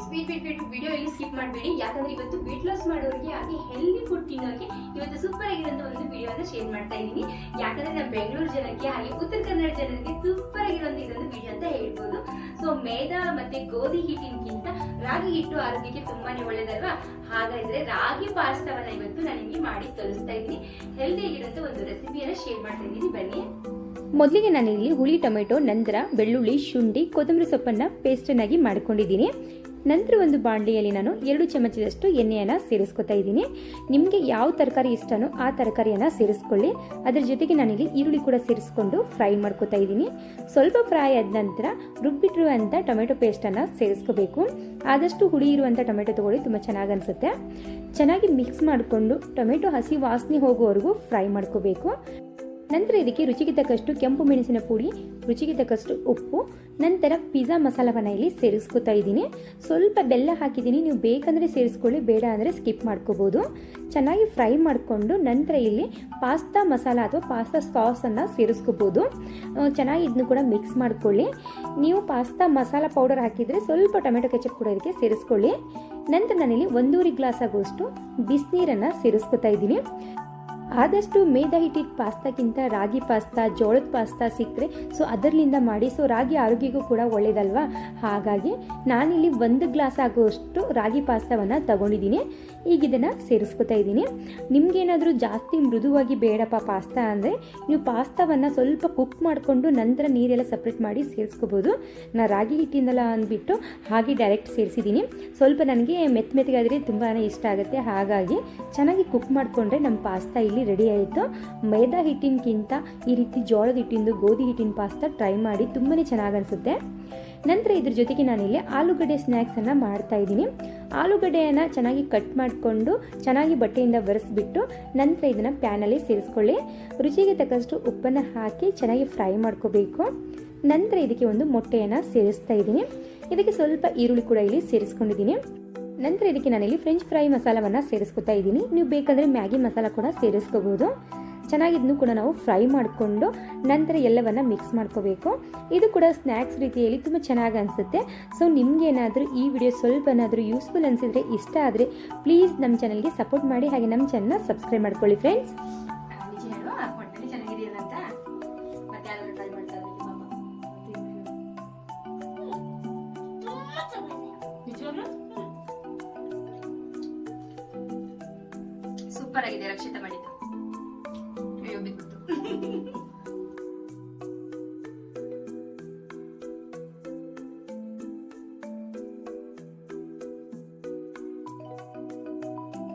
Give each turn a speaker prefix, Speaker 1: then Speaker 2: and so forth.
Speaker 1: Sweet video ಇಲ್ಲಿ skip ಮಾಡಬೇಡಿ, ಯಾಕಂದ್ರೆ ಇವತ್ತು ವೇಟ್ ಲಾಸ್ ಮಾಡೋರಿಗೆ ಹಾಗೆ ಹೆಲ್ದಿ ಫುಡ್ ತಿನ್ನೋರಿಗೆ ಇವತ್ತು ಸೂಪರ್ ಆಗಿರುವಂತ ಒಂದು ವಿಡಿಯೋನ ಶೇರ್ ಮಾಡ್ತಾ ಇದ್ದೀನಿ. ಯಾಕಂದ್ರೆ ನಮ್ಮ ಬೆಂಗಳೂರು ಜನಕ್ಕೆ ಹಾಗೆ ಉತ್ತರ ಕನ್ನಡ ಜನರಿಗೆ ಸೂಪರ್ ಆಗಿರುವಂತ ಇದೊಂದು ವಿಡಿಯೋ ಅಂತ ಹೇಳ್ಬೋದು. ಸೊ ಮೇದಾ ಮತ್ತೆ ಗೋಧಿ ಹಿಟ್ಟಿನಕ್ಕಿಂತ ರಾಗಿ ಹಿಟ್ಟು ಆರೋಗ್ಯಕ್ಕೆ ತುಂಬಾನೇ ಒಳ್ಳೇದಲ್ವಾ? ಹಾಗಾದ್ರೆ ರಾಗಿ ಪಾಸ್ತಾವನ್ನ ಇವತ್ತು ನಾನು ನಿಮಗೆ ಮಾಡಿ ತೋರಿಸ್ತಾ ಇದ್ದೀನಿ. ಹೆಲ್ದಿ ಆಗಿರುವಂತ ಒಂದು ರೆಸಿಪಿಯನ್ನ ಶೇರ್ ಮಾಡ್ತಾ ಇದ್ದೀನಿ, ಬನ್ನಿ.
Speaker 2: ಮೊದಲಿಗೆ ನಾನಿಲ್ಲಿ ಹುಳಿ ಟೊಮೆಟೊ, ನಂತರ ಬೆಳ್ಳುಳ್ಳಿ, ಶುಂಠಿ, ಕೊತ್ತಂಬರಿ ಸೊಪ್ಪನ್ನ ಪೇಸ್ಟನ್ನಾಗಿ ಮಾಡ್ಕೊಂಡಿದ್ದೀನಿ. ನಂತರ ಒಂದು ಬಾಣಲಿಯಲ್ಲಿ ನಾನು 2 ಚಮಚದಷ್ಟು ಎಣ್ಣೆಯನ್ನು ಸೇರಿಸ್ಕೊತಾ ಇದ್ದೀನಿ. ನಿಮಗೆ ಯಾವ ತರಕಾರಿ ಇಷ್ಟನೋ ಆ ತರಕಾರಿಯನ್ನು ಸೇರಿಸ್ಕೊಳ್ಳಿ. ಅದರ ಜೊತೆಗೆ ನಾನಿಲ್ಲಿ ಈರುಳ್ಳಿ ಕೂಡ ಸೇರಿಸ್ಕೊಂಡು ಫ್ರೈ ಮಾಡ್ಕೊತಾ ಇದ್ದೀನಿ. ಸ್ವಲ್ಪ ಫ್ರೈ ಆದ ನಂತರ ರುಬ್ಬಿಟ್ಟಿರುವಂಥ ಟೊಮೆಟೊ ಪೇಸ್ಟನ್ನು ಸೇರಿಸ್ಕೋಬೇಕು. ಆದಷ್ಟು ಹುಳಿ ಇರುವಂಥ ಟೊಮೆಟೊ ತಗೊಳ್ಳಿ, ತುಂಬ ಚೆನ್ನಾಗಿ ಅನಿಸುತ್ತೆ. ಚೆನ್ನಾಗಿ ಮಿಕ್ಸ್ ಮಾಡಿಕೊಂಡು ಟೊಮೆಟೊ ಹಸಿ ವಾಸನೆ ಹೋಗೋವರೆಗೂ ಫ್ರೈ ಮಾಡ್ಕೋಬೇಕು. ನಂತರ ಇದಕ್ಕೆ ರುಚಿಗೆ ತಕ್ಕಷ್ಟು ಕೆಂಪು ಮೆಣಸಿನ ಪುಡಿ, ರುಚಿಗೆ ತಕ್ಕಷ್ಟು ಉಪ್ಪು, ನಂತರ ಪಿಜ್ಜಾ ಮಸಾಲವನ್ನು ಇಲ್ಲಿ ಸೇರಿಸ್ಕೊತಾ ಇದ್ದೀನಿ. ಸ್ವಲ್ಪ ಬೆಲ್ಲ ಹಾಕಿದ್ದೀನಿ, ನೀವು ಬೇಕಂದರೆ ಸೇರಿಸ್ಕೊಳ್ಳಿ, ಬೇಡ ಅಂದರೆ ಸ್ಕಿಪ್ ಮಾಡ್ಕೋಬೋದು. ಚೆನ್ನಾಗಿ ಫ್ರೈ ಮಾಡಿಕೊಂಡು ನಂತರ ಇಲ್ಲಿ ಪಾಸ್ತಾ ಮಸಾಲ ಅಥವಾ ಪಾಸ್ತಾ ಸಾಸನ್ನು ಸೇರಿಸ್ಕೋಬೋದು. ಚೆನ್ನಾಗಿ ಇದನ್ನು ಕೂಡ ಮಿಕ್ಸ್ ಮಾಡ್ಕೊಳ್ಳಿ. ನೀವು ಪಾಸ್ತಾ ಮಸಾಲ ಪೌಡರ್ ಹಾಕಿದರೆ ಸ್ವಲ್ಪ ಟೊಮೆಟೊ ಕೆಚಪ್ ಕೂಡ ಇದಕ್ಕೆ ಸೇರಿಸ್ಕೊಳ್ಳಿ. ನಂತರ ನಾನಿಲ್ಲಿ 1.5 ಗ್ಲಾಸ್ ಆಗುವಷ್ಟು ಬಿಸಿನೀರನ್ನು ಸೇರಿಸ್ಕೊತಾ ಇದ್ದೀನಿ. ಆದಷ್ಟು ಮೇದಾ ಹಿಟ್ಟಿನ ಪಾಸ್ತಾಕ್ಕಿಂತ ರಾಗಿ ಪಾಸ್ತಾ, ಜೋಳದ ಪಾಸ್ತಾ ಸಿಕ್ಕರೆ ಸೊ ಅದರಲ್ಲಿಂದ ಮಾಡಿ. ಸೊ ರಾಗಿ ಆರೋಗ್ಯಕ್ಕೂ ಕೂಡ ಒಳ್ಳೇದಲ್ವಾ? ಹಾಗಾಗಿ ನಾನಿಲ್ಲಿ 1 ಗ್ಲಾಸ್ ಆಗುವಷ್ಟು ರಾಗಿ ಪಾಸ್ತಾವನ್ನು ತಗೊಂಡಿದ್ದೀನಿ. ಈಗ ಇದನ್ನು ಸೇರಿಸ್ಕೊತಾ ಇದ್ದೀನಿ. ನಿಮ್ಗೇನಾದರೂ ಜಾಸ್ತಿ ಮೃದುವಾಗಿ ಬೇಡಪ್ಪ ಪಾಸ್ತಾ ಅಂದರೆ ನೀವು ಪಾಸ್ತಾವನ್ನು ಸ್ವಲ್ಪ ಕುಕ್ ಮಾಡಿಕೊಂಡು ನಂತರ ನೀರೆಲ್ಲ ಸಪ್ರೇಟ್ ಮಾಡಿ ಸೇರಿಸ್ಕೋಬೋದು. ನಾನು ರಾಗಿ ಹಿಟ್ಟಿಂದಲ್ಲ ಅಂದ್ಬಿಟ್ಟು ಹಾಗೆ ಡೈರೆಕ್ಟ್ ಸೇರಿಸಿದ್ದೀನಿ. ಸ್ವಲ್ಪ ನನಗೆ ಮೆತ್ತಗಾದರೆ ತುಂಬಾ ಇಷ್ಟ ಆಗುತ್ತೆ. ಹಾಗಾಗಿ ಚೆನ್ನಾಗಿ ಕುಕ್ ಮಾಡಿಕೊಂಡ್ರೆ ನಮ್ಮ ಪಾಸ್ತಾ ಇಲ್ಲಿ ರೆಡಿ ಆಯಿತು. ಮೈದಾ ಹಿಟ್ಟಿನಕ್ಕಿಂತ ಈ ರೀತಿ ಜೋಳದ ಹಿಟ್ಟಿಂದು, ಗೋಧಿ ಹಿಟ್ಟಿನ ಪಾಸ್ತಾ ಟ್ರೈ ಮಾಡಿ, ತುಂಬಾ ಚೆನ್ನಾಗಿ ಅನಿಸುತ್ತೆ. ನಂತರ ಇದ್ರ ಜೊತೆಗೆ ನಾನಿಲ್ಲಿ ಆಲೂಗಡ್ಡೆ ಸ್ನ್ಯಾಕ್ಸನ್ನು ಮಾಡ್ತಾ ಇದ್ದೀನಿ. ಆಲೂಗಡ್ಡೆಯನ್ನು ಚೆನ್ನಾಗಿ ಕಟ್ ಮಾಡಿಕೊಂಡು ಚೆನ್ನಾಗಿ ಬಟ್ಟೆಯಿಂದ ಒರೆಸ್ಬಿಟ್ಟು ನಂತರ ಇದನ್ನು ಪ್ಯಾನಲ್ಲಿ ಸೇರಿಸ್ಕೊಳ್ಳಿ. ರುಚಿಗೆ ತಕ್ಕಷ್ಟು ಉಪ್ಪನ್ನು ಹಾಕಿ ಚೆನ್ನಾಗಿ ಫ್ರೈ ಮಾಡ್ಕೋಬೇಕು. ನಂತರ ಇದಕ್ಕೆ ಒಂದು ಮೊಟ್ಟೆಯನ್ನು ಸೇರಿಸ್ತಾ ಇದ್ದೀನಿ. ಇದಕ್ಕೆ ಸ್ವಲ್ಪ ಈರುಳ್ಳಿ ಕೂಡ ಇಲ್ಲಿ ಸೇರಿಸ್ಕೊಂಡಿದ್ದೀನಿ. ನಂತರ ಇದಕ್ಕೆ ನಾನಿಲ್ಲಿ ಫ್ರೆಂಚ್ ಫ್ರೈ ಮಸಾಲವನ್ನು ಸೇರಿಸ್ಕೊತಾ ಇದ್ದೀನಿ. ನೀವು ಬೇಕಂದರೆ ಮ್ಯಾಗಿ ಮಸಾಲ ಕೂಡ ಸೇರಿಸ್ಕೋಬೋದು. ಚೆನ್ನಾಗಿದ್ನು ಕೂಡ ನಾವು ಫ್ರೈ ಮಾಡಿಕೊಂಡು ನಂತರ ಎಲ್ಲವನ್ನು ಮಿಕ್ಸ್ ಮಾಡ್ಕೋಬೇಕು. ಇದು ಕೂಡ ಸ್ನ್ಯಾಕ್ಸ್ ರೀತಿಯಲ್ಲಿ ತುಂಬ ಚೆನ್ನಾಗಿ ಅನಿಸುತ್ತೆ. ಸೊ ನಿಮಗೇನಾದರೂ ಈ ವಿಡಿಯೋ ಸ್ವಲ್ಪ ಏನಾದರೂ ಯೂಸ್ಫುಲ್ ಅನಿಸಿದರೆ, ಇಷ್ಟ ಆದರೆ ಪ್ಲೀಸ್ ನಮ್ಮ ಚಾನಲ್ಗೆ ಸಪೋರ್ಟ್ ಮಾಡಿ, ಹಾಗೆ ನಮ್ಮ ಚಾನಲ್ನ ಸಬ್ಸ್ಕ್ರೈಬ್ ಮಾಡ್ಕೊಳ್ಳಿ ಫ್ರೆಂಡ್ಸ್.
Speaker 1: ಸೂಪರ್ ಆಗಿದೆ ರಕ್ಷಿತ ಮಾಡಿದ್ದು.